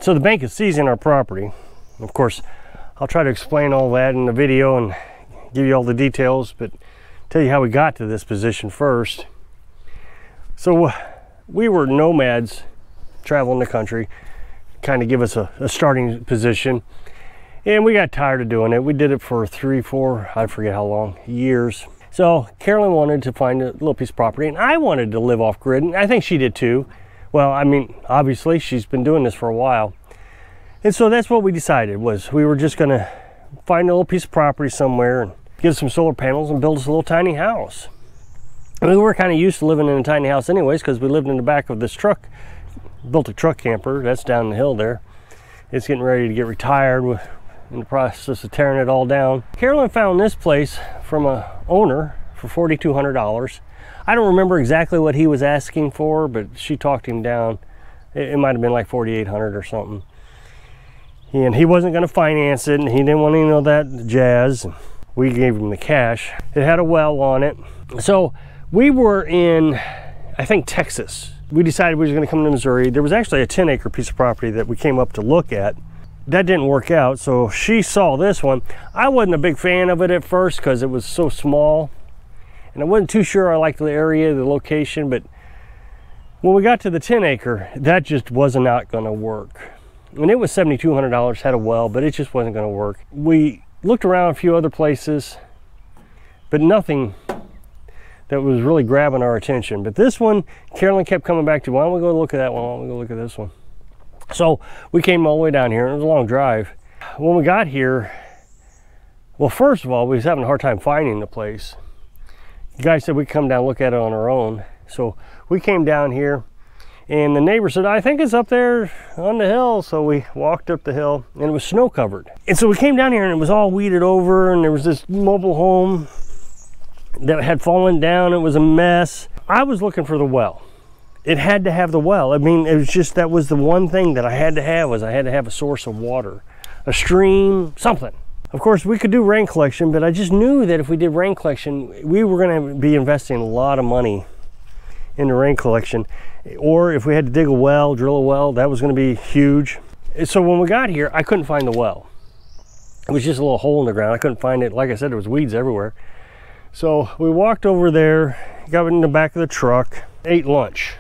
So the bank is seizing our property. Of course, I'll try to explain all that in the video and give you all the details, but tell you how we got to this position first. So we were nomads traveling the country, kind of give us a starting position, and we got tired of doing it. We did it for 3, 4, I forget how long, years. So Carolyn wanted to find a little piece of property, and I wanted to live off grid, and I think she did too. Well, I mean, obviously she's been doing this for a while. And so that's what we decided, was we were just gonna find a little piece of property somewhere and get some solar panels and build us a little tiny house. And we were kind of used to living in a tiny house anyways, because we lived in the back of this truck, built a truck camper, that's down the hill there. It's getting ready to get retired. We're in the process of tearing it all down. Carolyn found this place from a owner for $4,200. I don't remember exactly what he was asking for, but she talked him down. It might have been like $4,800 or something. And he wasn't going to finance it, and he didn't want any of that jazz. We gave him the cash. It had a well on it. So we were in, I think, Texas. We decided we were going to come to Missouri. There was actually a 10-acre piece of property that we came up to look at. That didn't work out, so she saw this one. I wasn't a big fan of it at first because it was so small. And I wasn't too sure I liked the area, the location, but when we got to the 10-acre, that just was not going to work. And it was $7,200, had a well, but it just wasn't going to work. We looked around a few other places, but nothing that was really grabbing our attention. But this one, Carolyn kept coming back to, why don't we go look at that one? Why don't we go look at this one? So we came all the way down here, and it was a long drive. When we got here, well, first of all, we was having a hard time finding the place. The guy said we'd come down and look at it on our own. So we came down here, and the neighbor said, I think it's up there on the hill. So we walked up the hill, and it was snow covered. And so we came down here, and it was all weeded over, and there was this mobile home that had fallen down. It was a mess. I was looking for the well. It had to have the well. I mean, it was just, that was the one thing that I had to have, was I had to have a source of water, a stream, something. Of course, we could do rain collection, but I just knew that if we did rain collection, we were going to be investing a lot of money in the rain collection. Or if we had to dig a well, drill a well, that was going to be huge. So when we got here, I couldn't find the well. It was just a little hole in the ground. I couldn't find it. Like I said, there was weeds everywhere. So we walked over there, got in the back of the truck, ate lunch,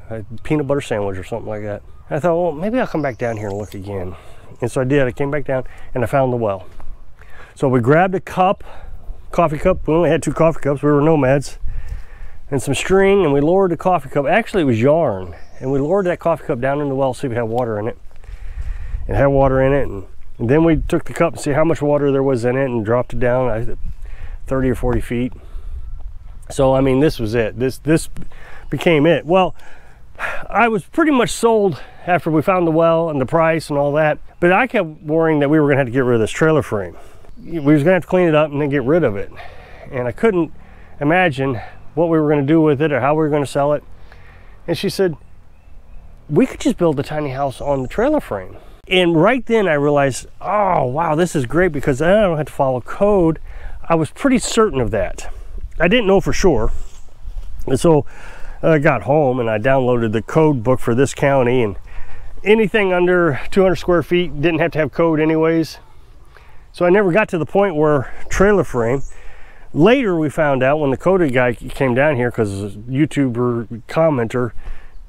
a peanut butter sandwich or something like that. I thought, well, maybe I'll come back down here and look again. And so I did. I came back down and I found the well. So we grabbed a cup, coffee cup. We only had 2 coffee cups. We were nomads. And some string, and we lowered the coffee cup. Actually, it was yarn. And we lowered that coffee cup down in the well to see if it had water in it. It had water in it. And then we took the cup and see how much water there was in it and dropped it down 30 or 40 feet. So, I mean, this was it. This became it. Well, I was pretty much sold after we found the well and the price and all that. But I kept worrying that we were going to have to get rid of this trailer frame. We was going to have to clean it up and then get rid of it. And I couldn't imagine what we were going to do with it or how we were going to sell it. And she said, we could just build a tiny house on the trailer frame. And right then I realized, oh, wow, this is great, because then I don't have to follow code. I was pretty certain of that. I didn't know for sure. And so I got home and I downloaded the code book for this county, and anything under 200 square feet didn't have to have code anyways. So I never got to the point where trailer frame. Later we found out, when the coded guy came down here, because a YouTuber commenter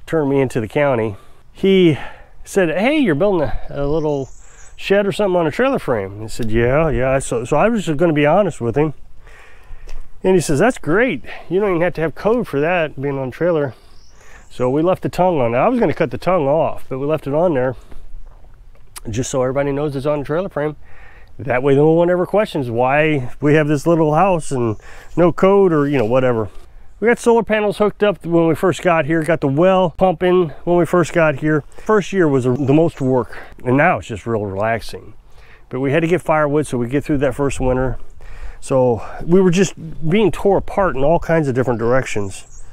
turned me into the county, he said, hey, you're building a little shed or something on a trailer frame. And he said, yeah. So I was just going to be honest with him. And he says, that's great. You don't even have to have code for that, being on a trailer. So we left the tongue on it. I was going to cut the tongue off, but we left it on there just so everybody knows it's on a trailer frame. That way no one ever questions why we have this little house and no code, or, you know, whatever. We got solar panels hooked up when we first got here, got the well pumping when we first got here. First year was the most work, and now it's just real relaxing. But we had to get firewood so we get through that first winter. So we were just being tore apart in all kinds of different directions.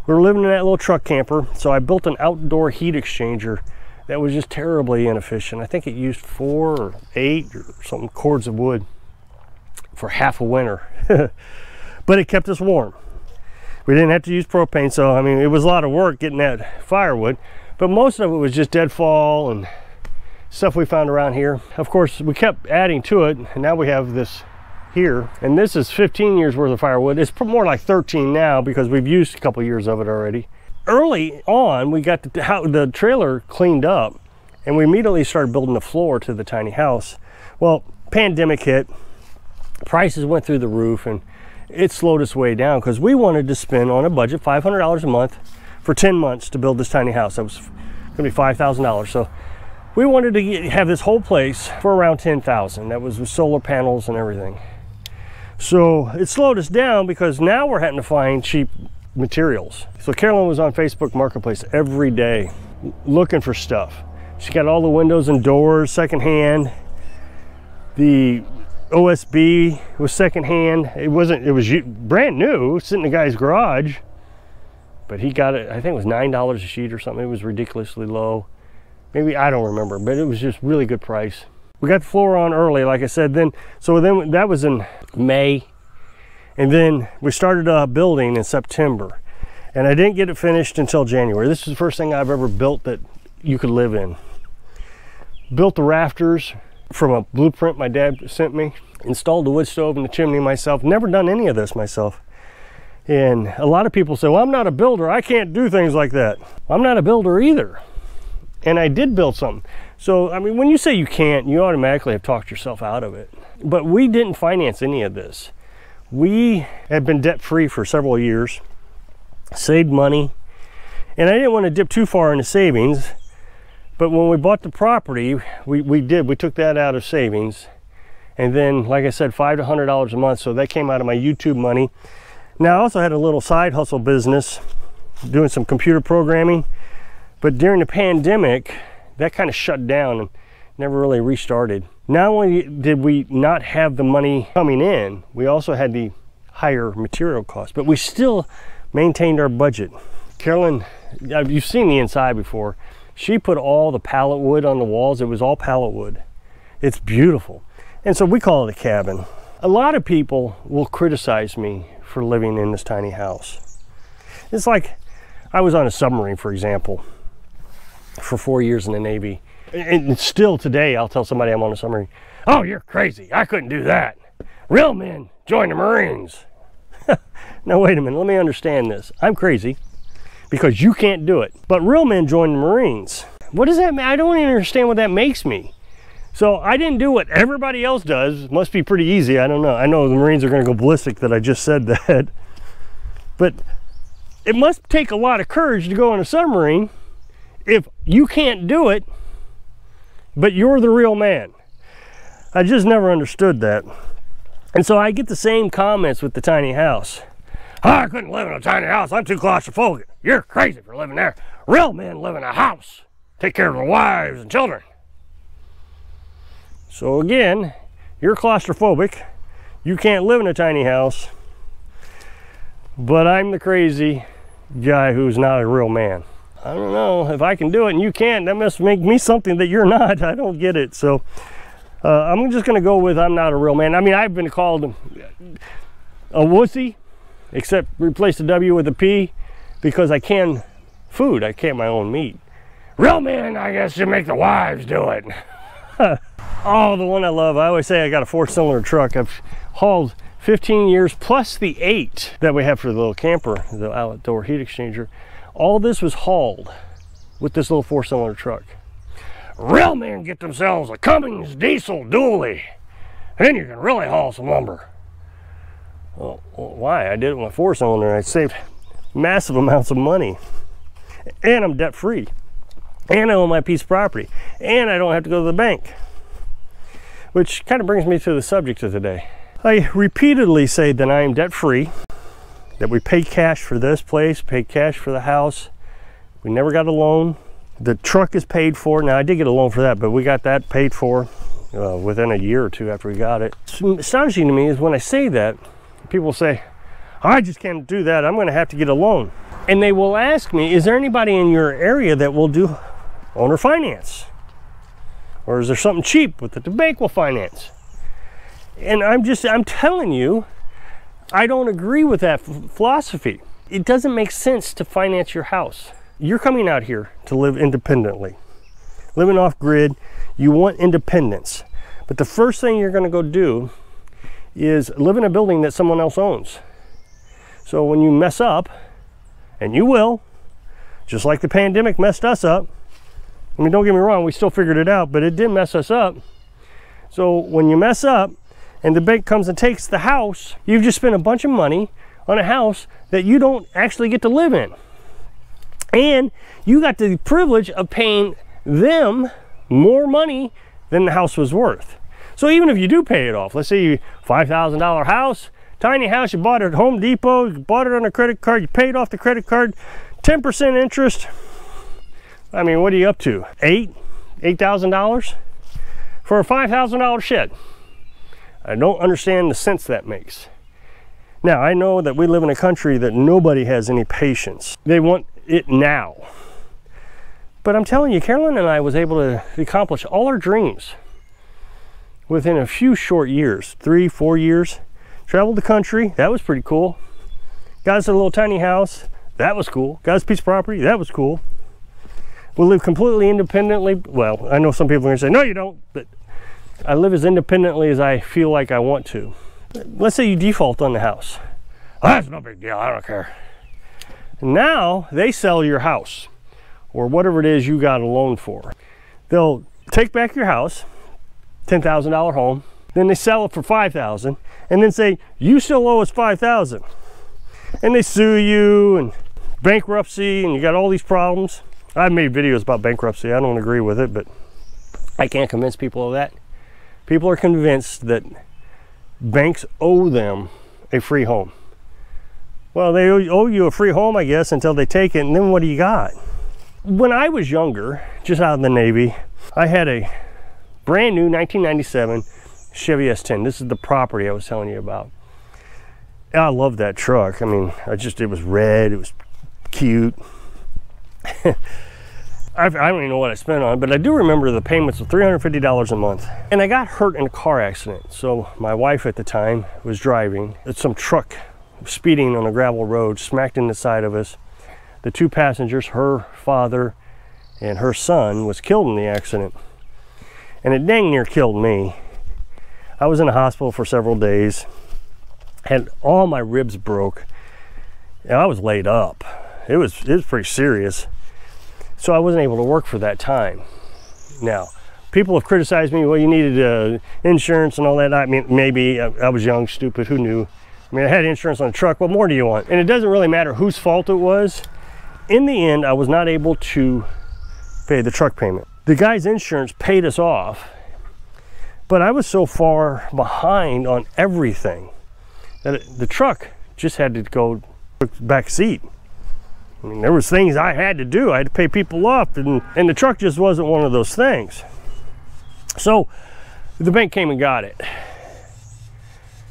We were living in that little truck camper, so I built an outdoor heat exchanger that was just terribly inefficient. I think it used 4 or 8 or something cords of wood for half a winter. But it kept us warm. We didn't have to use propane, so I mean, it was a lot of work getting that firewood, but most of it was just deadfall and stuff we found around here. Of course, we kept adding to it, and now we have this here, and this is 15 years worth of firewood. It's more like 13 now because we've used a couple years of it already. Early on, we got the trailer cleaned up, and we immediately started building the floor to the tiny house. Well, pandemic hit, prices went through the roof, and it slowed us way down because we wanted to spend on a budget $500 a month for 10 months to build this tiny house. That was gonna be $5,000. So we wanted to have this whole place for around $10,000. That was with solar panels and everything. So it slowed us down because now we're having to find cheap materials. So Carolyn was on Facebook Marketplace every day looking for stuff. She got all the windows and doors secondhand. The OSB was secondhand. It was brand new, sitting in the guy's garage, but he got it, I think it was $9 a sheet or something. It was ridiculously low. Maybe, I don't remember, but it was just really good price. We got the floor on early, like I said, so then that was in May, and then we started building in September, and I didn't get it finished until January. This is the first thing I've ever built that you could live in. Built the rafters from a blueprint my dad sent me, installed the wood stove and the chimney myself. Never done any of this myself. And a lot of people say, well, I'm not a builder, I can't do things like that. I'm not a builder either, and I did build something. So, I mean, when you say you can't, you automatically have talked yourself out of it. But we didn't finance any of this. We had been debt-free for several years, saved money, and I didn't want to dip too far into savings. But when we bought the property, we took that out of savings. And then, like I said, $500 to $100 a month. So that came out of my YouTube money. Now, I also had a little side hustle business, doing some computer programming. But during the pandemic, that kind of shut down and never really restarted. Not only did we not have the money coming in, we also had the higher material costs, but we still maintained our budget. Carolyn, you've seen the inside before. She put all the pallet wood on the walls. It was all pallet wood. It's beautiful. And so we call it a cabin. A lot of people will criticize me for living in this tiny house. It's like I was on a submarine, for example, for 4 years in the Navy. And still today, I'll tell somebody I'm on a submarine, oh, you're crazy, I couldn't do that. Real men join the Marines. Now, wait a minute, let me understand this. I'm crazy because you can't do it. But real men join the Marines. What does that mean? I don't even understand what that makes me. So I didn't do what everybody else does. It must be pretty easy, I don't know. I know the Marines are gonna go ballistic that I just said that. But it must take a lot of courage to go on a submarine if you can't do it, but you're the real man. I just never understood that. And so I get the same comments with the tiny house. Oh, I couldn't live in a tiny house, I'm too claustrophobic. You're crazy for living there. Real men live in a house, take care of their wives and children. So again, you're claustrophobic, you can't live in a tiny house, but I'm the crazy guy who's not a real man. I don't know, if I can do it and you can't, that must make me something that you're not. I don't get it. So I'm just gonna go with I'm not a real man. I mean, I've been called a wussy, except replace the W with a P, because I can food, I can my own meat. Real men, I guess, should make the wives do it. Oh, the one I love, I always say I got a 4-cylinder truck. I've hauled 15 years plus the 8 that we have for the little camper, the outdoor heat exchanger. All this was hauled with this little 4-cylinder truck. Real men get themselves a Cummins diesel dually, and then you can really haul some lumber. Well, why? I did it with a 4-cylinder. I saved massive amounts of money, and I'm debt free, and I own my piece of property, and I don't have to go to the bank. Which kind of brings me to the subject of today. I repeatedly say that I am debt free, that we paid cash for this place, paid cash for the house. We never got a loan. The truck is paid for. Now, I did get a loan for that, but we got that paid for within a year or two after we got it. What's astonishing to me is when I say that, people say, I just can't do that, I'm gonna have to get a loan. And they will ask me, is there anybody in your area that will do owner finance? Or is there something cheap that the bank will finance? And I'm telling you, I don't agree with that philosophy. It doesn't make sense to finance your house. You're coming out here to live independently. living off grid, you want independence. But the first thing you're going to go do is live in a building that someone else owns. So when you mess up, and you will, just like the pandemic messed us up. I mean, don't get me wrong, we still figured it out, but it did mess us up. So when you mess up and the bank comes and takes the house, you've just spent a bunch of money on a house that you don't actually get to live in. And you got the privilege of paying them more money than the house was worth. So even if you do pay it off, let's say you $5,000 house, tiny house, you bought it at Home Depot, you bought it on a credit card, you paid off the credit card, 10% interest. I mean, what are you up to? $8,000 for a $5,000 shed. I don't understand the sense that makes. Now, I know that we live in a country that nobody has any patience. They want it now. But I'm telling you, Carolyn and I was able to accomplish all our dreams within a few short years, 3-4 years. Traveled the country, that was pretty cool. Got us a little tiny house, that was cool. Got us a piece of property, that was cool. We live completely independently. Well, I know some people are gonna say, no you don't, but I live as independently as I feel like I want to. Let's say you default on the house. Oh, that's no big deal, I don't care. Now they sell your house or whatever it is you got a loan for. They'll take back your house, $10,000 home, then they sell it for $5,000 and then say, you still owe us $5,000. And they sue you and bankruptcy and you got all these problems. I've made videos about bankruptcy. I don't agree with it, but I can't convince people of that. People are convinced that banks owe them a free home. Well, they owe you a free home, I guess, until they take it, and then what do you got? When I was younger, just out of the Navy, I had a brand new 1997 Chevy S10. This is the property I was telling you about. I love that truck. I mean, it was red, it was cute. I don't even know what I spent on it, but I do remember the payments of $350 a month. And I got hurt in a car accident. So my wife at the time was driving. Some truck speeding on a gravel road, smacked in the side of us. The two passengers, her father and her son, was killed in the accident. And it dang near killed me. I was in the hospital for several days. Had all my ribs broke. And I was laid up. It was pretty serious. So I wasn't able to work for that time. Now, people have criticized me, well, you needed insurance and all that. I mean, maybe I was young, stupid, who knew? I mean, I had insurance on the truck. What more do you want? And it doesn't really matter whose fault it was. In the end, I was not able to pay the truck payment. The guy's insurance paid us off, but I was so far behind on everything that the truck just had to go back seat. I mean, there was things I had to do. I had to pay people off, and the truck just wasn't one of those things. So the bank came and got it.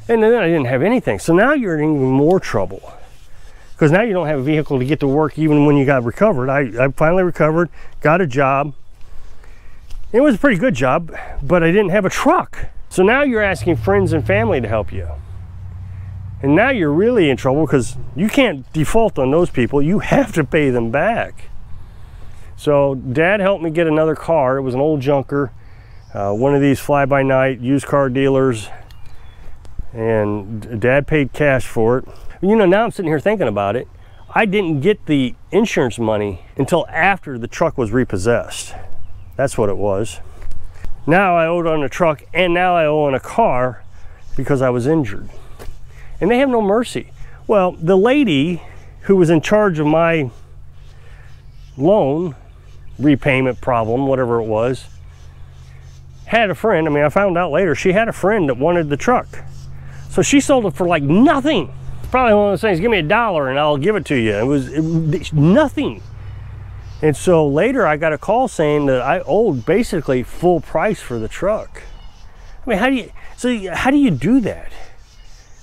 And then I didn't have anything. So now you're in even more trouble, because now you don't have a vehicle to get to work even when you got recovered. I finally recovered, got a job. It was a pretty good job, but I didn't have a truck. So now you're asking friends and family to help you. And now you're really in trouble, because you can't default on those people. You have to pay them back. So Dad helped me get another car. It was an old junker, one of these fly-by-night used car dealers. And Dad paid cash for it. You know, now I'm sitting here thinking about it. I didn't get the insurance money until after the truck was repossessed. That's what it was. Now I owed on a truck, and now I owe on a car because I was injured. And they have no mercy. Well, the lady who was in charge of my loan repayment problem, whatever it was, had a friend. I mean, I found out later, she had a friend that wanted the truck. So she sold it for like nothing. Probably one of those things, give me $1 and I'll give it to you. It was nothing. And so later I got a call saying that I owed basically full price for the truck. I mean, how do you do that?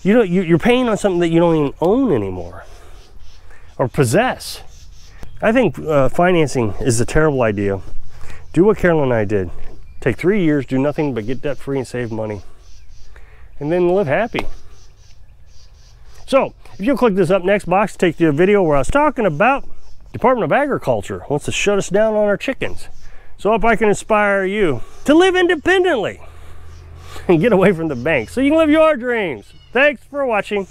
You know, you're paying on something that you don't even own anymore or possess. I think financing is a terrible idea. Do what Carolyn and I did. Take 3 years, do nothing but get debt free and save money. And then live happy. So, if you'll click this up next box to take to a video where I was talking about Department of Agriculture wants to shut us down on our chickens. So I hope I can inspire you to live independently and get away from the bank so you can live your dreams. Thanks for watching.